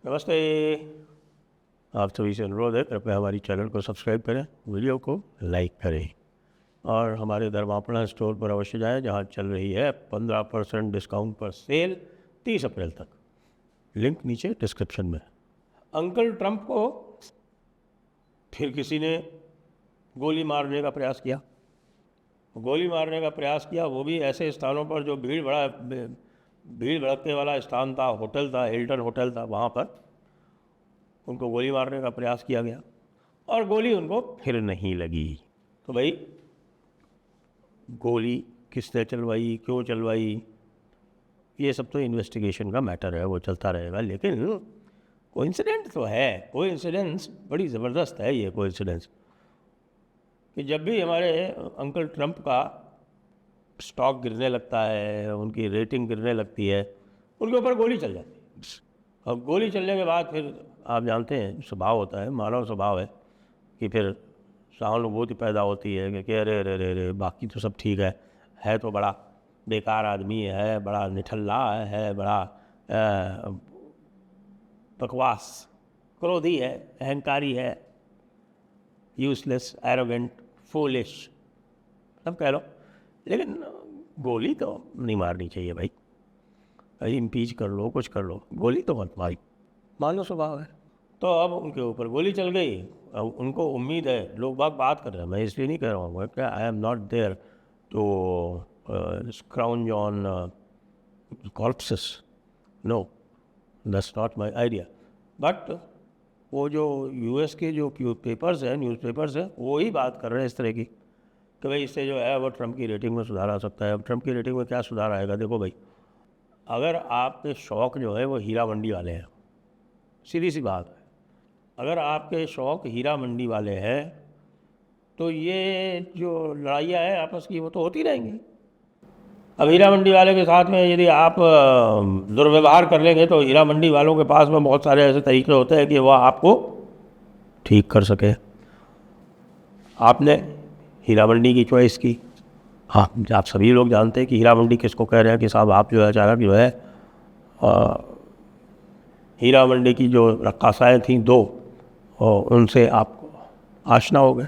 नमस्ते। आप सभी से अनुरोध है, कृपया हमारी चैनल को सब्सक्राइब करें, वीडियो को लाइक करें और हमारे धर्मापणा स्टोर पर अवश्य जाएं, जहां चल रही है 15% डिस्काउंट पर सेल 30 अप्रैल तक। लिंक नीचे डिस्क्रिप्शन में। अंकल ट्रंप को फिर किसी ने गोली मारने का प्रयास किया। वो भी ऐसे स्थानों पर जो भीड़ भड़कने वाला स्थान था, होटल था, हिल्टन होटल था, वहाँ पर उनको गोली मारने का प्रयास किया गया और गोली उनको फिर नहीं लगी। तो भाई, गोली किसने चलवाई, क्यों चलवाई, ये सब तो इन्वेस्टिगेशन का मैटर है, वो चलता रहेगा। लेकिन कोइंसिडेंट तो है, कोइंसिडेंस बड़ी ज़बरदस्त है ये कोइंसिडेंस, कि जब भी हमारे अंकल ट्रंप का स्टॉक गिरने लगता है, उनकी रेटिंग गिरने लगती है, उनके ऊपर गोली चल जाती है। और गोली चलने के बाद फिर आप जानते हैं, स्वभाव होता है, मानव स्वभाव है कि फिर सहानुभूति पैदा होती है कि अरे अरे अरे अरे, बाकी तो सब ठीक है तो बड़ा बेकार आदमी है, बड़ा निठल्ला है, बड़ा बकवास, क्रोधी है, अहंकारी है, यूजलेस, एरोगेंट, फूलिश, सब कह लो। लेकिन गोली तो नहीं मारनी चाहिए भाई। इम्पीच कर लो, कुछ कर लो, गोली तो मत मारी, मानो स्वभाव है। तो अब उनके ऊपर गोली चल गई। अब उनको उम्मीद है, लोग बात कर रहे हैं, मैं इसलिए नहीं कह रहा हूँ, I am not there to scrounge on corpses, no, that's not my idea. But वो जो यूएस के जो पेपर्स हैं, न्यूज़पेपर्स हैं, वो ही बात कर रहे हैं इस तरह की कि भाई इससे जो है वो ट्रंप की रेटिंग में सुधार आ सकता है। अब ट्रंप की रेटिंग में क्या सुधार आएगा? देखो भाई, अगर आपके शौक़ जो है वो हीरा मंडी वाले हैं, सीधी सी बात है, अगर आपके शौक़ हीरा मंडी वाले हैं तो ये जो लड़ाइयाँ हैं आपस की, वो तो होती रहेंगी। अब हीरा मंडी वाले के साथ में यदि आप दुर्व्यवहार कर लेंगे तो हीरा मंडी वालों के पास में बहुत सारे ऐसे तरीके होते हैं कि वह आपको ठीक कर सके। आपने हीरा मंडी की चॉइस की। हाँ, आप सभी लोग जानते हैं कि हीरा मंडी किसको कह रहे हैं, कि साहब आप जो है अचानक जो है हीरा मंडी की जो रक्कासाएँ थीं दो, और उनसे आप आशना हो गए,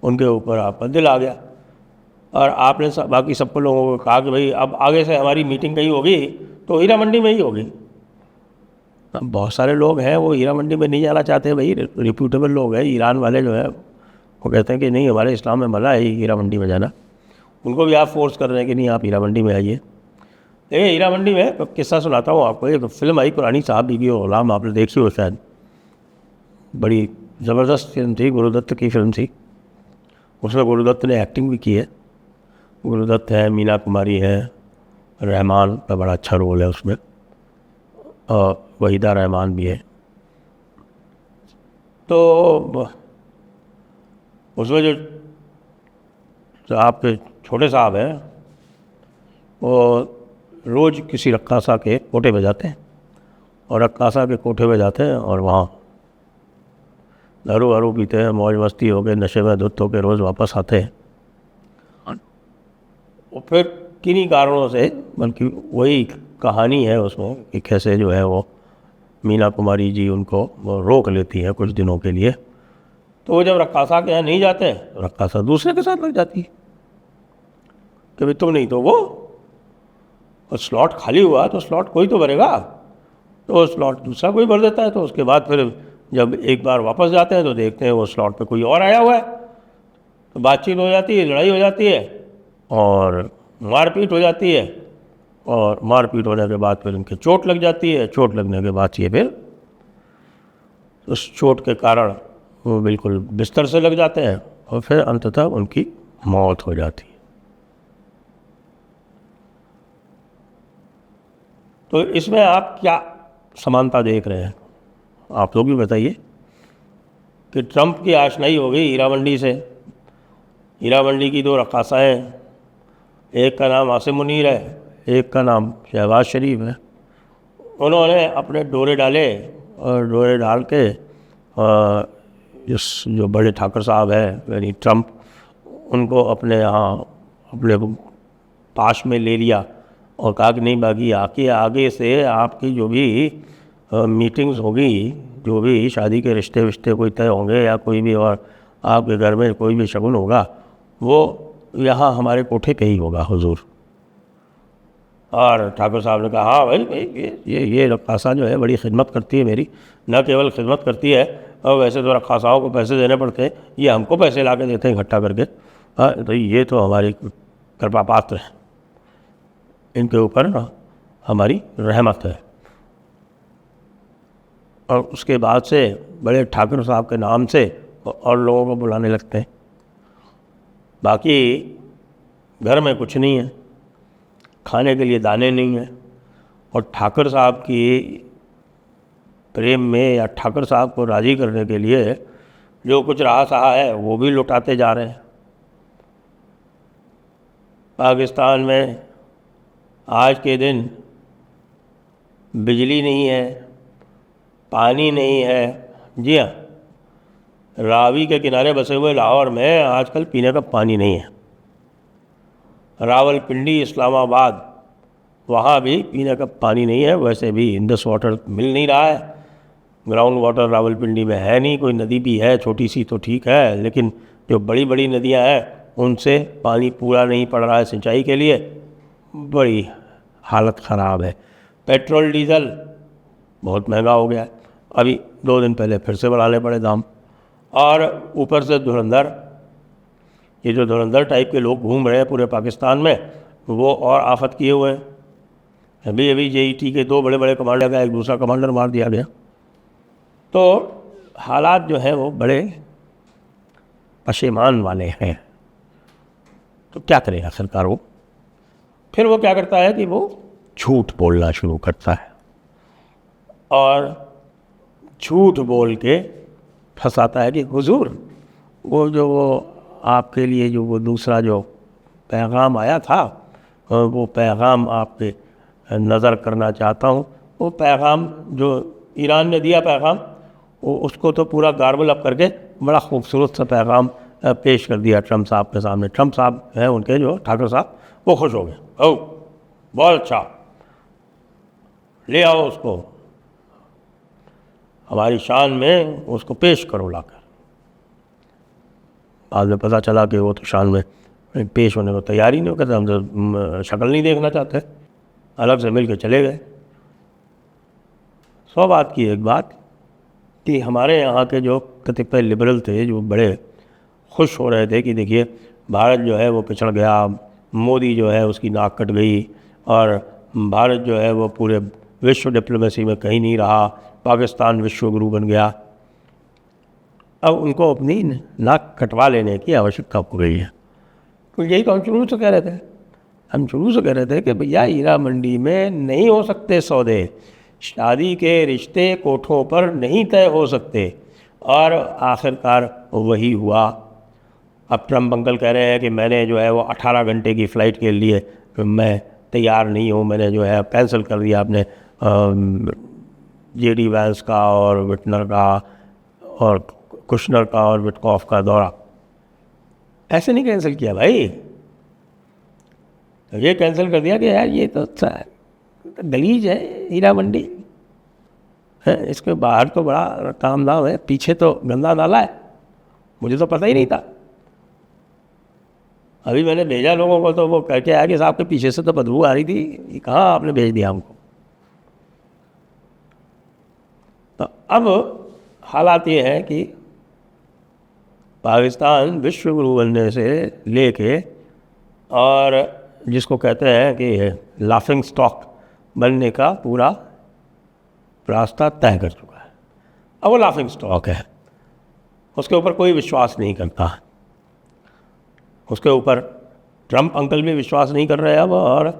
उनके ऊपर आपका दिल आ गया और आपने बाकी सबको लोगों को कहा कि भाई अब आगे से हमारी मीटिंग कहीं होगी तो हीरा मंडी में ही होगी। अब बहुत सारे लोग हैं वो हीरा मंडी में नहीं जाना चाहते भाई, रिप्यूटेबल लोग हैं। ईरान वाले जो है वो कहते हैं कि नहीं, हमारे इस्लाम में मना है हीरा मंडी में जाना। उनको भी आप फोर्स कर रहे हैं कि नहीं, आप हीरा मंडी में आइए। देखिए, हीरा मंडी में किस्सा सुनाता हूँ आपको। एक फिल्म आई पुरानी, साहब बीबी और गुलाम, आपने देखी हो शायद, बड़ी ज़बरदस्त फिल्म थी, गुरुदत्त की फिल्म थी। उसमें गुरुदत्त ने एक्टिंग भी की है। गुरुदत्त है, मीना कुमारी है, रहमान का बड़ा अच्छा रोल है उसमें, और वहीदा रहमान भी है। तो उसमें जो आपके छोटे साहब हैं वो रोज़ किसी रक्कासा के कोठे पे जाते हैं, और रक्कासा के कोठे पे जाते हैं और वहाँ दारू वारू पीते हैं, मौज मस्ती हो गए, नशे में धुत होकर रोज़ वापस आते हैं। और फिर किन्हीं कारणों से, बल्कि वही कहानी है उसमें कि कैसे जो है वो मीना कुमारी जी उनको वो रोक लेती हैं कुछ दिनों के लिए। तो वो जब रक्कासा के यहाँ नहीं जाते हैं तो रक्कासा दूसरे के साथ लग जाती है कि भाई तुम नहीं तो वो, और स्लॉट खाली हुआ तो स्लॉट कोई तो भरेगा, तो स्लॉट दूसरा कोई भर देता है। तो उसके बाद फिर जब एक बार वापस जाते हैं तो देखते हैं वो स्लॉट पे कोई और आया हुआ है, तो बातचीत हो जाती है, लड़ाई हो जाती है और मारपीट हो जाती है, और मारपीट होने के बाद फिर उनके चोट लग जाती है। चोट लगने के बाद ये फिर उस चोट के कारण वो बिल्कुल बिस्तर से लग जाते हैं और फिर अंततः उनकी मौत हो जाती है। तो इसमें आप क्या समानता देख रहे हैं? आप लोग भी बताइए कि ट्रंप की आशनाई हो गई हीरा मंडी से। हीरा मंडी की दो रक्कासाएँ, एक का नाम आसिम मुनीर है, एक का नाम शहबाज शरीफ है। उन्होंने अपने डोरे डाले और डोरे डाल के जो बड़े ठाकर साहब हैं यानी ट्रंप, उनको अपने यहाँ अपने पास में ले लिया और कहा कि नहीं, बाकी आगे से आपकी जो भी मीटिंग्स होगी, जो भी शादी के रिश्ते विश्ते कोई तय होंगे या कोई भी और आपके घर में कोई भी शगुन होगा, वो यहाँ हमारे कोठे पे ही होगा हुजूर। और ठाकुर साहब ने कहा हाँ भाई ये रक्कासा जो है बड़ी खिदमत करती है मेरी, न केवल खिदमत करती है और वैसे तो रक्कासाओं को पैसे देने पड़ते हैं, ये हमको पैसे ला के देते हैं इकट्ठा करके। हाँ, तो ये तो हमारी कृपा पात्र है, इनके ऊपर ना हमारी रहमत है। और उसके बाद से बड़े ठाकुर साहब के नाम से और लोगों को बुलाने लगते हैं। बाकी घर में कुछ नहीं है, खाने के लिए दाने नहीं हैं, और ठाकुर साहब की प्रेम में या ठाकुर साहब को राज़ी करने के लिए जो कुछ रहा सहा है वो भी लुटाते जा रहे हैं। पाकिस्तान में आज के दिन बिजली नहीं है, पानी नहीं है। जी हाँ, रावी के किनारे बसे हुए लाहौर में आजकल पीने का पानी नहीं है। रावलपिंडी, इस्लामाबाद, वहाँ भी पीने का पानी नहीं है। वैसे भी इंडस वाटर मिल नहीं रहा है, ग्राउंड वाटर रावलपिंडी में है नहीं। कोई नदी भी है छोटी सी तो ठीक है, लेकिन जो बड़ी बड़ी नदियाँ हैं उनसे पानी पूरा नहीं पड़ रहा है सिंचाई के लिए। बड़ी हालत ख़राब है। पेट्रोल डीजल बहुत महंगा हो गया है, अभी 2 दिन पहले फिर से बढ़ाने पड़े दाम। और ऊपर से धुरंधर, ये जो धुरंधर टाइप के लोग घूम रहे हैं पूरे पाकिस्तान में, वो और आफत किए हुए हैं। अभी JET के 2 बड़े बड़े कमांडर का एक दूसरा कमांडर मार दिया गया। तो हालात जो हैं वो बड़े पशेमान वाले हैं। तो क्या करेगा सरकार? वो फिर वो क्या करता है कि वो झूठ बोलना शुरू करता है और झूठ बोल के फंसाता है कि हुजूर वो आपके लिए जो वो दूसरा जो पैगाम आया था, वो पैगाम आप पे नज़र करना चाहता हूँ। वो पैगाम जो ईरान ने दिया पैगाम, वो उसको तो पूरा गार्बल अप करके बड़ा खूबसूरत सा पैगाम पेश कर दिया ट्रम्प साहब के सामने। ट्रम्प साहब हैं उनके जो ठाकुर साहब, वो खुश हो गए। ओ बहुत अच्छा, ले आओ उसको, हमारी शान में उसको पेश करो लाकर। बाद में पता चला कि वो तो शान में पेश होने को तैयार ही नहीं हो, कहते हम तो शक्ल नहीं देखना चाहते, अलग से मिल के चले गए। 100 बात की एक बात कि हमारे यहाँ के जो कतिपय लिबरल थे, जो बड़े खुश हो रहे थे कि देखिए भारत जो है वो पिछड़ गया, मोदी जो है उसकी नाक कट गई और भारत जो है वो पूरे विश्व डिप्लोमेसी में कहीं नहीं रहा, पाकिस्तान विश्व गुरु बन गया। अब उनको अपनी नाक कटवा लेने की आवश्यकता हो गई है। तो यही तो हम शुरू से कह रहे थे। हम शुरू से कह रहे थे कि भैया हीरा मंडी में नहीं हो सकते सौदे, शादी के रिश्ते कोठों पर नहीं तय हो सकते। और आखिरकार वही हुआ। अब ट्रम्प अंकल कह रहे हैं कि मैंने जो है वो 18 घंटे की फ़्लाइट के लिए मैं तैयार नहीं हूँ, मैंने जो है कैंसिल कर दिया अपने JD वैंस का और विटनर का और कुशनर का और विटकॉफ का दौरा। ऐसे नहीं कैंसिल किया भाई, तो ये कैंसिल कर दिया कि यार ये तो अच्छा है, गलीज है हीरा मंडी है, इसके बाहर तो बड़ा काम दाम है, पीछे तो गंदा नाला है, मुझे तो पता ही नहीं था। अभी मैंने भेजा लोगों को तो वो कह के आया कि साहब के पीछे से तो बदबू आ रही थी, ये कहाँ आपने भेज दिया हमको। तो अब हालात ये हैं कि पाकिस्तान विश्व गुरु बनने से लेके और जिसको कहते हैं कि लाफिंग स्टॉक बनने का पूरा रास्ता तय कर चुका है। अब वो लाफिंग स्टॉक है, उसके ऊपर कोई विश्वास नहीं करता। उसके ऊपर ट्रम्प अंकल भी विश्वास नहीं कर रहे हैं अब। और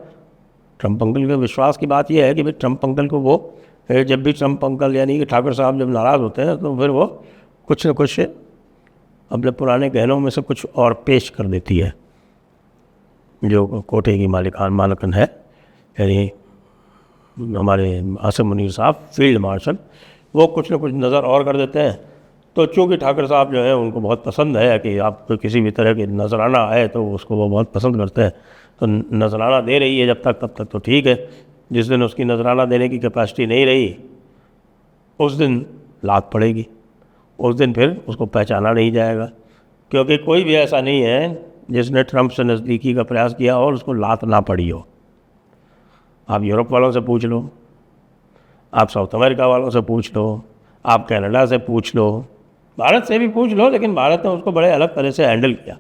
ट्रम्प अंकल के विश्वास की बात यह है कि भाई ट्रम्प अंकल को वो जब भी ट्रम्प अंकल यानी कि ठाकुर साहब जब नाराज़ होते हैं तो फिर वो कुछ न कुछ अपने पुराने गहनों में से कुछ और पेश कर देती है। जो कोठे की मालकन है, यानी हमारे आसिम मुनीर साहब फील्ड मार्शल, वो कुछ न कुछ नज़र और कर देते हैं। तो चूँकि ठाकुर साहब जो है उनको बहुत पसंद है कि आप किसी भी तरह के नजराना आए तो उसको वो बहुत पसंद करते हैं, तो नजराना दे रही है जब तक तब तक तो ठीक है। जिस दिन उसकी नजराना देने की कैपेसिटी नहीं रही उस दिन लात पड़ेगी, उस दिन फिर उसको पहचाना नहीं जाएगा, क्योंकि कोई भी ऐसा नहीं है जिसने ट्रंप से नज़दीकी का प्रयास किया और उसको लात ना पड़ी हो। आप यूरोप वालों से पूछ लो, आप साउथ अमेरिका वालों से पूछ लो, आप कनाडा से पूछ लो, भारत से भी पूछ लो, लेकिन भारत ने उसको बड़े अलग तरह से हैंडल किया।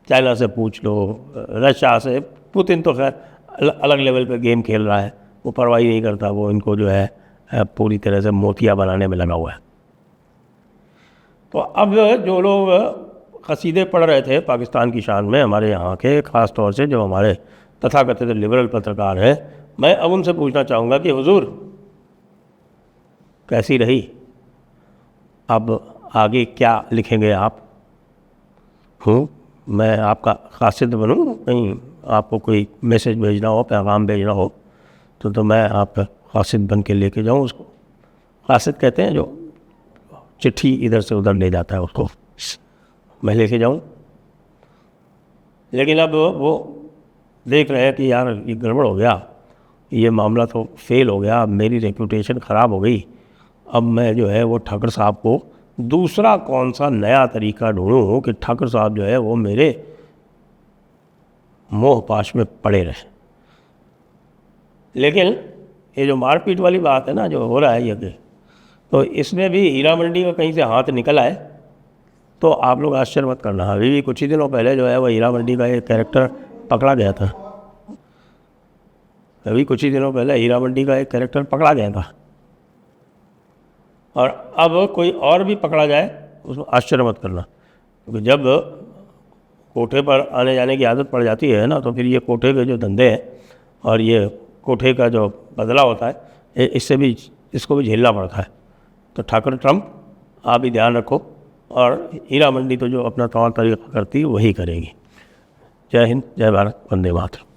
चाइना से पूछ लो, रशिया से, पुतिन तो खैर अलग लेवल पे गेम खेल रहा है, वो परवाह नहीं करता, वो इनको जो है पूरी तरह से मोतिया बनाने में लगा हुआ है। तो अब जो लोग कसीदे पढ़ रहे थे पाकिस्तान की शान में हमारे यहाँ के, ख़ास तौर से जो हमारे तथाकथित लिबरल पत्रकार हैं, मैं अब उनसे पूछना चाहूँगा कि हुजूर कैसी रही, अब आगे क्या लिखेंगे आप? मैं आपका कासिद बनूँ, कहीं आपको कोई मैसेज भेजना हो, पैगाम भेजना हो तो मैं आपका कासिद बन के लेके जाऊँ उसको। कासिद कहते हैं जो चिट्ठी इधर से उधर ले जाता है, उसको मैं लेके जाऊँ। लेकिन अब वो देख रहे हैं कि यार ये गड़बड़ हो गया, ये मामला तो फेल हो गया, मेरी रेपुटेशन ख़राब हो गई। अब मैं जो है वो ठाकर साहब को दूसरा कौन सा नया तरीका ढूंढूं कि ठाकर साहब जो है वो मेरे मोह पाश में पड़े रहे। लेकिन ये जो मारपीट वाली बात है ना जो हो रहा है ये, तो इसमें भी हीरा मंडी का कहीं से हाथ निकल आए तो आप लोग आश्चर्य मत करना। अभी भी कुछ ही दिनों पहले जो है वो हीरा मंडी का एक कैरेक्टर पकड़ा गया था। अभी कुछ ही दिनों पहले हीरा मंडी का एक कैरेक्टर पकड़ा गया था, और अब कोई और भी पकड़ा जाए उसमें आश्चर्य मत करना, क्योंकि जब कोठे पर आने जाने की आदत पड़ जाती है ना, तो फिर ये कोठे के जो धंधे हैं और ये कोठे का जो बदला होता है, इससे भी इसको भी झेलना पड़ता है। तो ठाकर ट्रंप आप भी ध्यान रखो, और हीरा मंडी तो जो अपना तौर तरीका करती है वही करेगी। जय हिंद, जय भारत, वंदे मातरम।